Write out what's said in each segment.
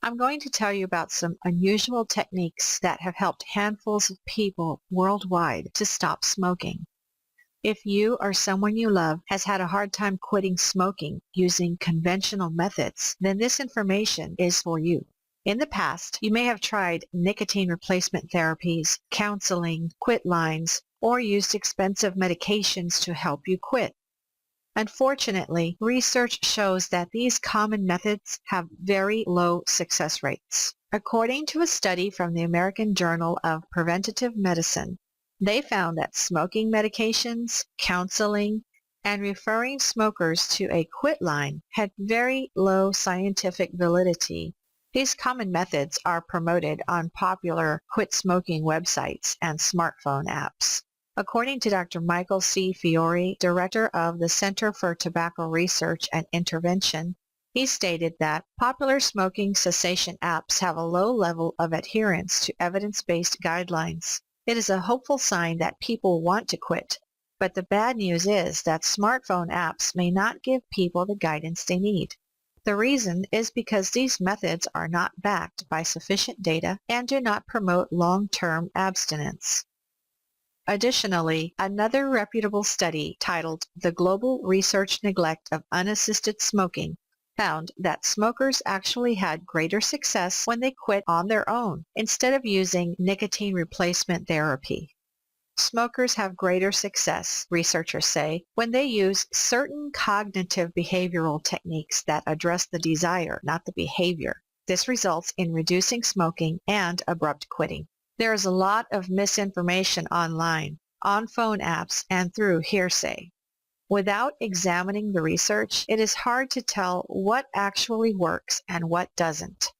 I'm going to tell you about some unusual techniques that have helped handfuls of people worldwide to stop smoking. If you or someone you love has had a hard time quitting smoking using conventional methods, then this information is for you. In the past, you may have tried nicotine replacement therapies, counseling, quit lines, or used expensive medications to help you quit. Unfortunately, research shows that these common methods have very low success rates. According to a study from the American Journal of Preventative Medicine, they found that smoking medications, counseling, and referring smokers to a quit line had very low scientific validity. These common methods are promoted on popular quit smoking websites and smartphone apps. According to Dr. Michael C. Fiore, director of the Center for Tobacco Research and Intervention, he stated that popular smoking cessation apps have a low level of adherence to evidence-based guidelines. It is a hopeful sign that people want to quit, but the bad news is that smartphone apps may not give people the guidance they need. The reason is because these methods are not backed by sufficient data and do not promote long-term abstinence. Additionally, another reputable study titled The Global Research Neglect of Unassisted Smoking found that smokers actually had greater success when they quit on their own instead of using nicotine replacement therapy. Smokers have greater success, researchers say, when they use certain cognitive behavioral techniques that address the desire, not the behavior. This results in reducing smoking and abrupt quitting. There is a lot of misinformation online, on phone apps, and through hearsay. Without examining the research, it is hard to tell what actually works and what doesn't.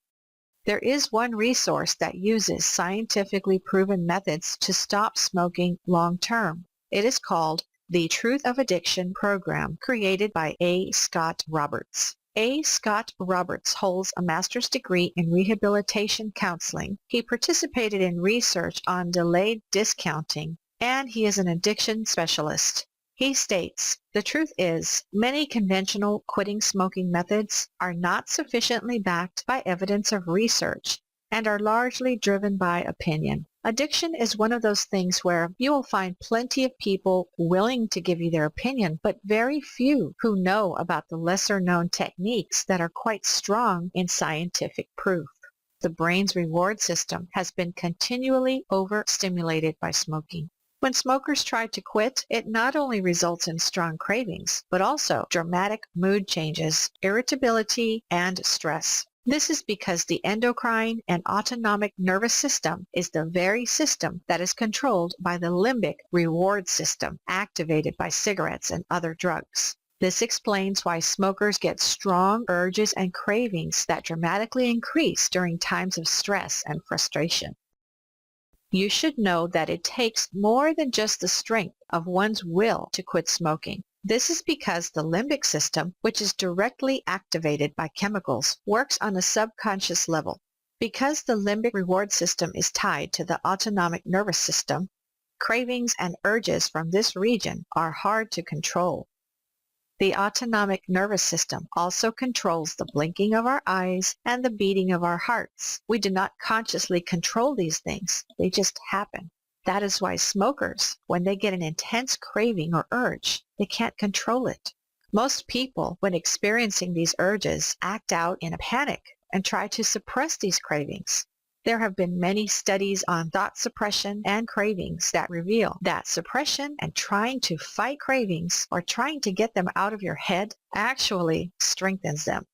There is one resource that uses scientifically proven methods to stop smoking long-term. It is called the Truth of Addiction program, created by A. Scott Roberts. A. Scott Roberts holds a master's degree in rehabilitation counseling. He participated in research on delayed discounting, and he is an addiction specialist. He states, "The truth is, many conventional quitting smoking methods are not sufficiently backed by evidence of research and are largely driven by opinion. Addiction is one of those things where you will find plenty of people willing to give you their opinion, but very few who know about the lesser-known techniques that are quite strong in scientific proof. The brain's reward system has been continually overstimulated by smoking. When smokers try to quit, it not only results in strong cravings, but also dramatic mood changes, irritability, and stress. This is because the endocrine and autonomic nervous system is the very system that is controlled by the limbic reward system activated by cigarettes and other drugs. This explains why smokers get strong urges and cravings that dramatically increase during times of stress and frustration. You should know that it takes more than just the strength of one's will to quit smoking. This is because the limbic system, which is directly activated by chemicals, works on a subconscious level. Because the limbic reward system is tied to the autonomic nervous system, cravings and urges from this region are hard to control. The autonomic nervous system also controls the blinking of our eyes and the beating of our hearts. We do not consciously control these things. They just happen. That is why smokers, when they get an intense craving or urge, they can't control it. Most people, when experiencing these urges, act out in a panic and try to suppress these cravings. There have been many studies on thought suppression and cravings that reveal that suppression and trying to fight cravings or trying to get them out of your head actually strengthens them.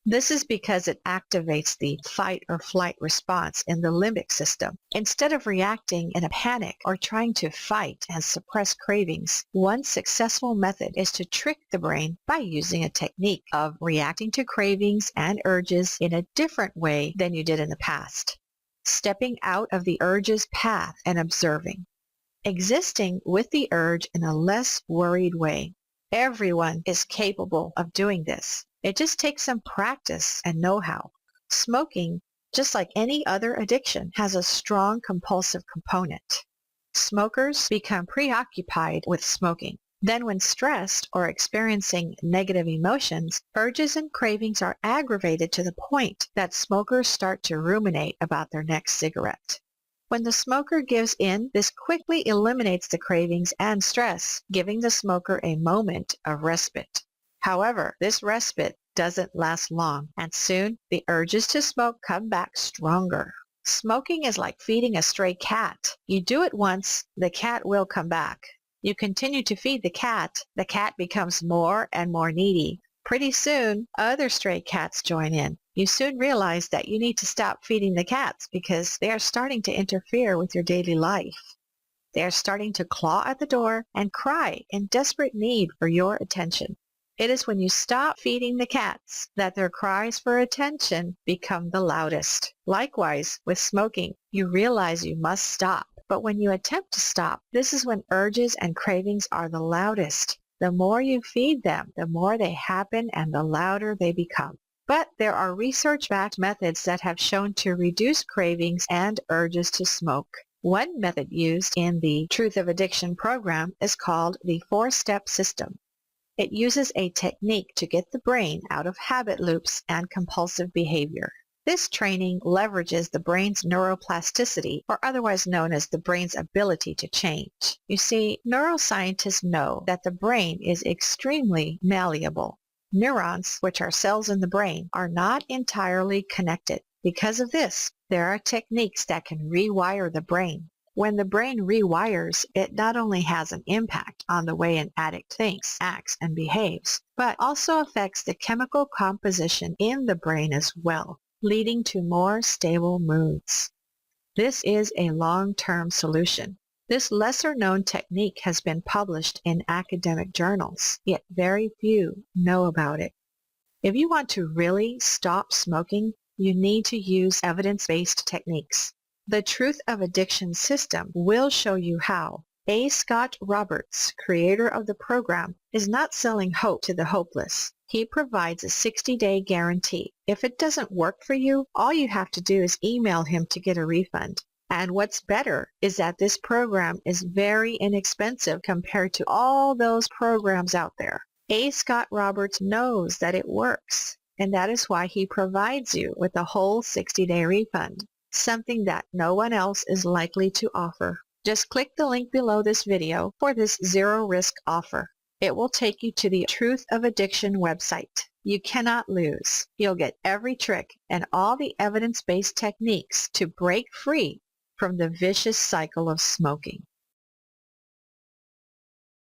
This is because it activates the fight or flight response in the limbic system. Instead of reacting in a panic or trying to fight and suppress cravings, one successful method is to trick the brain by using a technique of reacting to cravings and urges in a different way than you did in the past. Stepping out of the urge's path and observing. Existing with the urge in a less worried way. Everyone is capable of doing this. It just takes some practice and know-how. Smoking, just like any other addiction, has a strong compulsive component. Smokers become preoccupied with smoking. Then when stressed or experiencing negative emotions, urges and cravings are aggravated to the point that smokers start to ruminate about their next cigarette. When the smoker gives in, this quickly eliminates the cravings and stress, giving the smoker a moment of respite. However, this respite doesn't last long, and soon the urges to smoke come back stronger. Smoking is like feeding a stray cat. You do it once, the cat will come back. You continue to feed the cat becomes more and more needy. Pretty soon, other stray cats join in. You soon realize that you need to stop feeding the cats because they are starting to interfere with your daily life. They are starting to claw at the door and cry in desperate need for your attention. It is when you stop feeding the cats that their cries for attention become the loudest. Likewise, with smoking, you realize you must stop. But when you attempt to stop, this is when urges and cravings are the loudest. The more you feed them, the more they happen and the louder they become. But there are research-backed methods that have shown to reduce cravings and urges to smoke. One method used in the Truth of Addiction program is called the 4-step system. It uses a technique to get the brain out of habit loops and compulsive behavior. This training leverages the brain's neuroplasticity, or otherwise known as the brain's ability to change. You see, neuroscientists know that the brain is extremely malleable. Neurons, which are cells in the brain, are not entirely connected. Because of this, there are techniques that can rewire the brain. When the brain rewires, it not only has an impact on the way an addict thinks, acts, and behaves, but also affects the chemical composition in the brain as well, leading to more stable moods. This is a long-term solution. This lesser-known technique has been published in academic journals, yet very few know about it. If you want to really stop smoking, you need to use evidence-based techniques. The Truth of Addiction system will show you how. A. Scott Roberts, creator of the program, is not selling hope to the hopeless. He provides a 60-day guarantee. If it doesn't work for you, all you have to do is email him to get a refund. And what's better is that this program is very inexpensive compared to all those programs out there. A. Scott Roberts knows that it works, and that is why he provides you with a whole 60-day refund, something that no one else is likely to offer. Just click the link below this video for this zero-risk offer. It will take you to the Truth of Addiction website. You cannot lose. You'll get every trick and all the evidence-based techniques to break free from the vicious cycle of smoking.